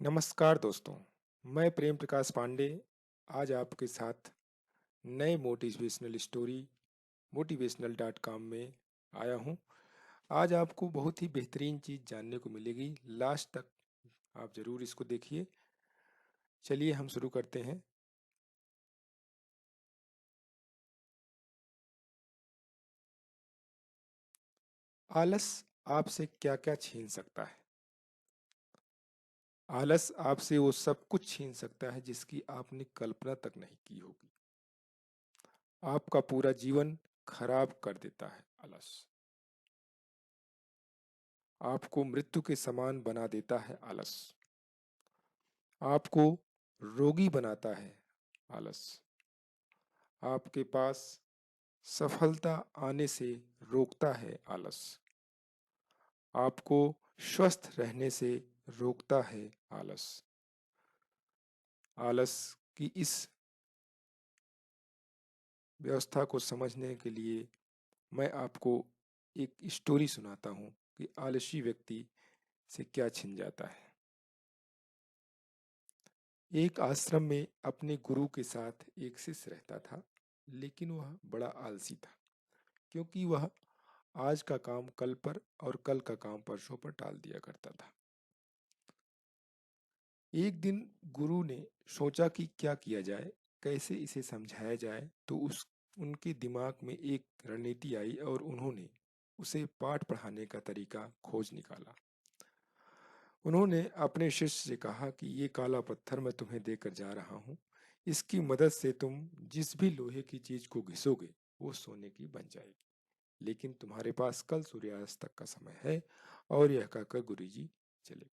नमस्कार दोस्तों, मैं प्रेम प्रकाश पांडे आज आपके साथ नए motivational story motivational dot com में आया हूँ। आज आपको बहुत ही बेहतरीन चीज़ जानने को मिलेगी। लास्ट तक आप ज़रूर इसको देखिए। चलिए हम शुरू करते हैं। आलस आपसे क्या क्या छीन सकता है? आलस आपसे वो सब कुछ छीन सकता है जिसकी आपने कल्पना तक नहीं की होगी। आपका पूरा जीवन खराब कर देता है आलस। आपको मृत्यु के समान बना देता है आलस। आपको रोगी बनाता है आलस। आपके पास सफलता आने से रोकता है आलस। आपको स्वस्थ रहने से रोकता है आलस। आलस की इस व्यवस्था को समझने के लिए मैं आपको एक स्टोरी सुनाता हूँ कि आलसी व्यक्ति से क्या छिन जाता है। एक आश्रम में अपने गुरु के साथ एक शिष्य रहता था, लेकिन वह बड़ा आलसी था, क्योंकि वह आज का काम कल पर और कल का काम परसों पर टाल दिया करता था। एक दिन गुरु ने सोचा कि क्या किया जाए, कैसे इसे समझाया जाए, तो उस उनके दिमाग में एक रणनीति आई और उन्होंने उसे पाठ पढ़ाने का तरीका खोज निकाला। उन्होंने अपने शिष्य से कहा कि ये काला पत्थर मैं तुम्हें देकर जा रहा हूँ। इसकी मदद से तुम जिस भी लोहे की चीज को घिसोगे वो सोने की बन जाएगी, लेकिन तुम्हारे पास कल सूर्यास्त तक का समय है। और यह कहकर गुरुजी चले गए।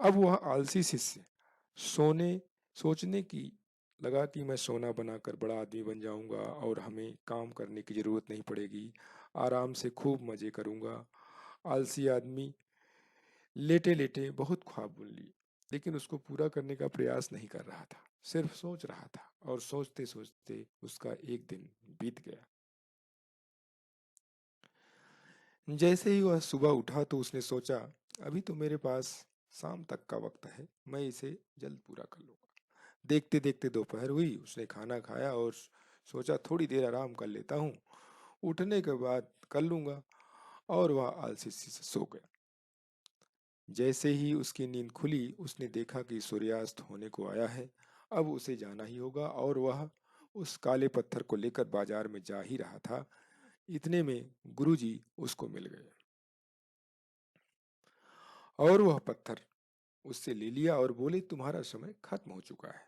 अब वह आलसी शिष्य सोने सोचने की लगा कि मैं सोना बनाकर बड़ा आदमी बन जाऊंगा और हमें काम करने की जरूरत नहीं पड़ेगी, आराम से खूब मजे करूंगा। आलसी आदमी लेटे लेटे बहुत ख्वाब बुन लिए, लेकिन उसको पूरा करने का प्रयास नहीं कर रहा था, सिर्फ सोच रहा था। और सोचते सोचते उसका एक दिन बीत गया। जैसे ही वह सुबह उठा तो उसने सोचा, अभी तो मेरे पास शाम तक का वक्त है, मैं इसे जल्द पूरा कर लूंगा। देखते देखते दोपहर हुई, उसने खाना खाया और सोचा थोड़ी देर आराम कर लेता हूँ, उठने के बाद कर लूंगा। और वह आलसी से सो गया। जैसे ही उसकी नींद खुली उसने देखा कि सूर्यास्त होने को आया है। अब उसे जाना ही होगा और वह उस काले पत्थर को लेकर बाजार में जा ही रहा था। इतने में गुरुजी उसको मिल गए और वह पत्थर उससे ले लिया और बोले, तुम्हारा समय खत्म हो चुका है।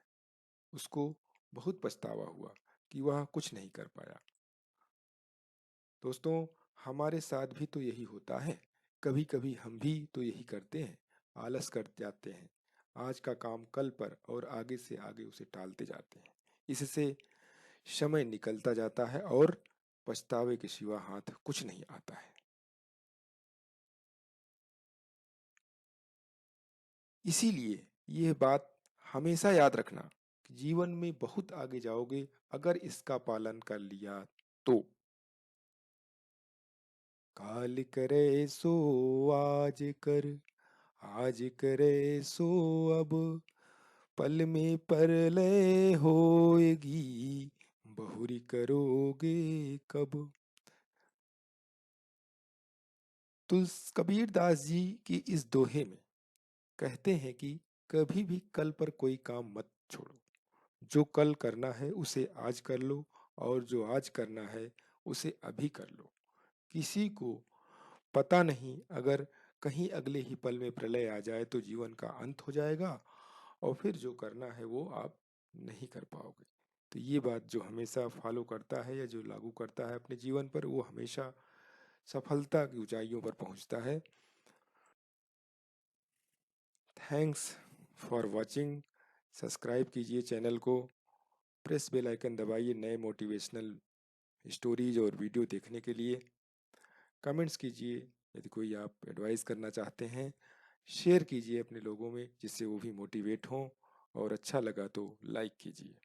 उसको बहुत पछतावा हुआ कि वह कुछ नहीं कर पाया। दोस्तों, हमारे साथ भी तो यही होता है। कभी कभी हम भी तो यही करते हैं, आलस कर जाते हैं, आज का काम कल पर और आगे से आगे उसे टालते जाते हैं। इससे समय निकलता जाता है और पछतावे के सिवा हाथ कुछ नहीं आता है। इसीलिए यह बात हमेशा याद रखना कि जीवन में बहुत आगे जाओगे अगर इसका पालन कर लिया तो। काल करे सो आज कर, आज करे सो अब, पल में परलय होएगी, बहुरी करोगे कब। तुलस कबीर दास जी की इस दोहे में कहते हैं कि कभी भी कल पर कोई काम मत छोड़ो। जो कल करना है उसे आज कर लो और जो आज करना है उसे अभी कर लो। किसी को पता नहीं, अगर कहीं अगले ही पल में प्रलय आ जाए तो जीवन का अंत हो जाएगा और फिर जो करना है वो आप नहीं कर पाओगे। तो ये बात जो हमेशा फॉलो करता है या जो लागू करता है अपने जीवन पर, वो हमेशा सफलता की ऊंचाइयों पर पहुंचता है। Thanks for watching. सब्सक्राइब कीजिए चैनल को, प्रेस बेल आइकन दबाइए नए मोटिवेशनल स्टोरीज और वीडियो देखने के लिए। कमेंट्स कीजिए यदि कोई आप एडवाइस करना चाहते हैं। शेयर कीजिए अपने लोगों में जिससे वो भी मोटिवेट हों, और अच्छा लगा तो लाइक कीजिए।